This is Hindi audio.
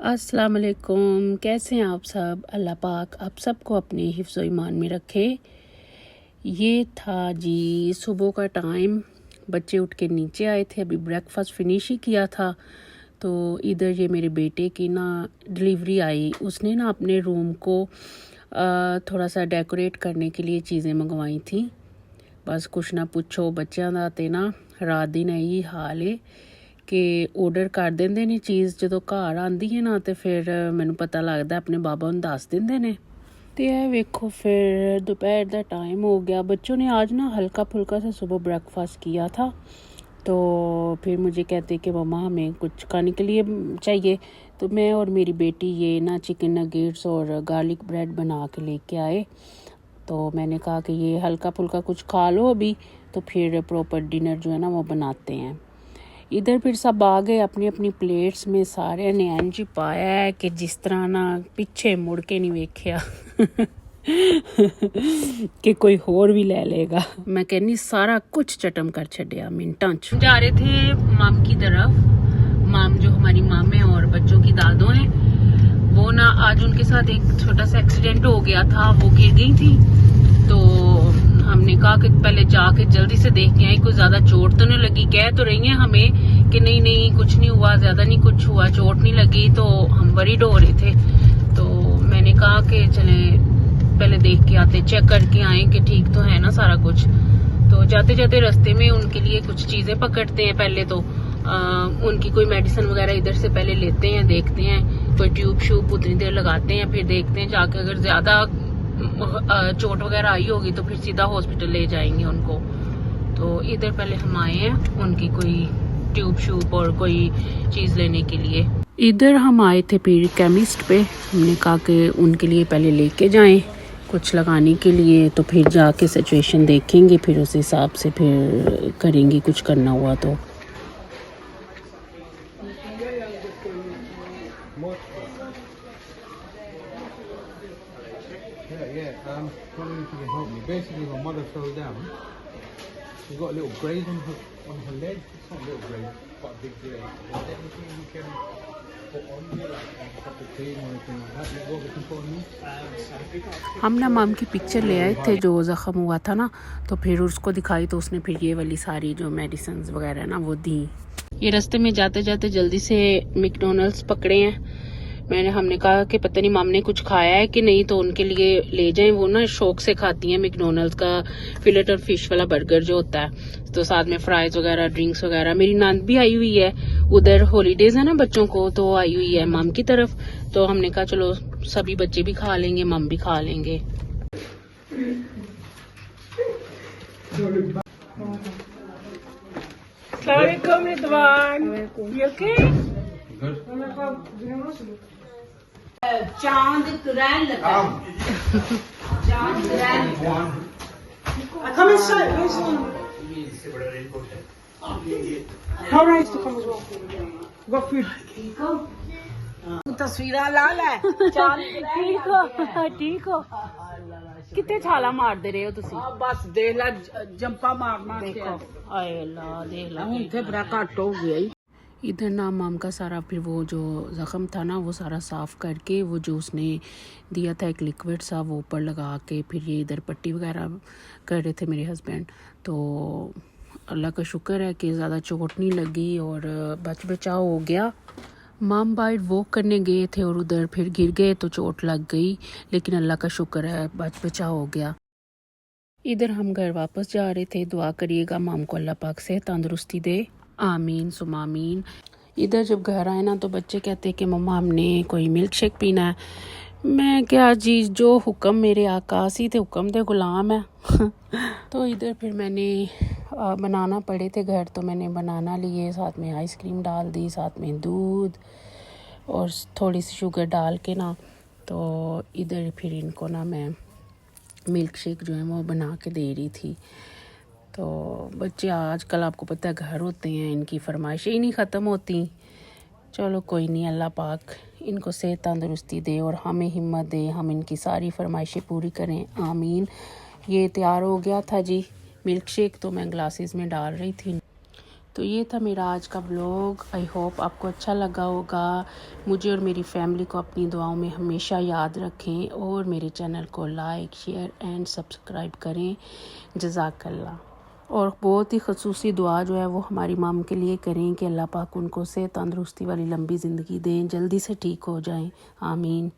अस्सलाम वालेकुम। कैसे हैं आप सब? अल्लाह पाक आप सबको अपने हिफ्ज़ ईमान में रखे। ये था जी सुबह का टाइम, बच्चे उठ के नीचे आए थे, अभी ब्रेकफास्ट फिनिश ही किया था। तो इधर ये मेरे बेटे की ना डिलीवरी आई, उसने ना अपने रूम को थोड़ा सा डेकोरेट करने के लिए चीज़ें मंगवाई थी। बस कुछ ना पूछो, बच्चों का तो ना रात दिन यही हाल है कि ऑर्डर कर देंगे ने चीज़, जो घर आती है ना तो फिर मैनू पता लगता अपने बाबा नूं दस देंगे ने। तो यह वेखो फिर दोपहर का टाइम हो गया। बच्चों ने आज ना हल्का फुल्का सा सुबह ब्रेकफास्ट किया था, तो फिर मुझे कहते कि मम्मा हमें कुछ खाने के लिए चाहिए। तो मैं और मेरी बेटी ये ना चिकन नगेट्स और गार्लिक ब्रेड बना के लेके आए। तो मैंने कहा कि ये हल्का फुल्का कुछ खा लो अभी, तो फिर प्रॉपर डिनर जो है ना वो बनाते हैं। इधर फिर सब आ गए अपनी अपनी प्लेट्स में, सारे ने इंज पाया है कि जिस तरह ना पिछे मुड़ के नहीं वेख्या कि कोई होर भी ले लेगा। मैं कहनी सारा कुछ चटम कर छड़िया मिनटां च। जा रहे थे माम की तरफ। माम जो हमारी माम है और बच्चों की दादो हैं, वो ना आज उनके साथ एक छोटा सा एक्सीडेंट हो गया था, वो गिर गई थी। तो हमने कहा कि पहले जाके जल्दी से देख के आए, कोई ज्यादा चोट तो नहीं लगी। कह तो रही हैं हमें कि नहीं नहीं कुछ नहीं हुआ, ज्यादा नहीं कुछ हुआ, चोट नहीं लगी। तो हम वरीड हो रहे थे, तो मैंने कहा कि चले पहले देख के आते, चेक करके आए कि ठीक तो है ना सारा कुछ। तो जाते जाते रास्ते में उनके लिए कुछ चीजें पकड़ते हैं। पहले तो उनकी कोई मेडिसिन वगैरह इधर से पहले लेते हैं, देखते हैं कोई ट्यूब श्यूब उतनी देर लगाते हैं, फिर देखते हैं जाके अगर ज्यादा चोट वगैरह आई होगी तो फिर सीधा हॉस्पिटल ले जाएंगे उनको। तो इधर पहले हम आए हैं उनकी कोई ट्यूब श्यूब और कोई चीज़ लेने के लिए। इधर हम आए थे फिर केमिस्ट पे, हमने कहा कि उनके लिए पहले लेके जाएं कुछ लगाने के लिए, तो फिर जाके सिचुएशन देखेंगे, फिर उस हिसाब से फिर करेंगे कुछ करना हुआ तो। Basically, my mother fell down. She's got a little graze on her leg. It's not a little graze, quite a big graze. Is there anything you can put on me, like a cup of tea or anything like that? What we can put on me? हम ना माम की पिक्चर ले आए थे जो ज़ख़म हुआ था ना, तो फिर उसको दिखाई, तो उसने फिर ये वाली सारी जो मेडिसिन वगैरह ना वो दी। ये रास्ते में जाते जाते जल्दी से मैकडॉनल्ड्स पकड़े हैं। हमने कहा कि पता नहीं माम ने कुछ खाया है कि नहीं, तो उनके लिए ले जाएं। वो ना शौक से खाती हैं मैकडॉनल्ड्स का फिलेट और फिश वाला बर्गर जो होता है, तो साथ में फ्राइज वगैरह, ड्रिंक्स वगैरह। मेरी नंद भी आई हुई है, उधर हॉलीडेज है ना बच्चों को, तो आई हुई है माम की तरफ। तो हमने कहा चलो सभी बच्चे भी खा लेंगे, माम भी खा लेंगे। चांद कुरान लगा चांद Quran come inside where's one how nice to come as well got food तस्वीरां ला ले चांद ठीक हो कितने छाला मार दे रहे हो तुसी? बस देख ला जंपा मार मार के आए अल्लाह देख ला हम थे बड़ा घट हो गया। इधर ना माम का सारा फिर वो जो ज़ख़म था ना वो सारा साफ़ करके, वो जो उसने दिया था एक लिक्विड सा वो ऊपर लगा के, फिर ये इधर पट्टी वगैरह कर रहे थे मेरे हस्बैंड। तो अल्लाह का शुक्र है कि ज़्यादा चोट नहीं लगी और बचाव हो गया। माम बाइट वॉक करने गए थे और उधर फिर गिर गए तो चोट लग गई, लेकिन अल्लाह का शुक्र है बचाव हो गया। इधर हम घर वापस जा रहे थे। दुआ करिएगा माम को अल्लाह पाक से तंदुरुस्ती दे, आमीन सुमा आमीन। इधर जब घर आए ना तो बच्चे कहते कि मम्मा हमने कोई मिल्क शेक पीना है। मैं क्या जी, जो हुक्म मेरे आका सी थे हुक्म दे गुलाम है तो इधर फिर मैंने बनाना पड़े थे घर, तो मैंने बनाना लिए, साथ में आइसक्रीम डाल दी, साथ में दूध और थोड़ी सी शुगर डाल के ना, तो इधर फिर इनको ना मैं मिल्क शेक जो है वो बना के दे रही थी। तो बच्चे आजकल आपको पता है घर होते हैं, इनकी फरमाइशें ही नहीं ख़त्म होती। चलो कोई नहीं, अल्लाह पाक इनको सेहत तंदुरुस्ती दे और हमें हिम्मत दे, हम इनकी सारी फरमाइशें पूरी करें, आमीन। ये तैयार हो गया था जी मिल्क शेक, तो मैं ग्लासेस में डाल रही थी। तो ये था मेरा आज का ब्लॉग। आई होप आपको अच्छा लगा होगा। मुझे और मेरी फैमिली को अपनी दुआओं में हमेशा याद रखें और मेरे चैनल को लाइक शेयर एंड सब्सक्राइब करें। जज़ाकल्लाह। और बहुत ही ख़ुसूसी दुआ जो है वो हमारी माम के लिए करें कि अल्लाह पाक उनको सेहत तंदुरुस्ती वाली लंबी ज़िंदगी दें, जल्दी से ठीक हो जाएं। आमीन।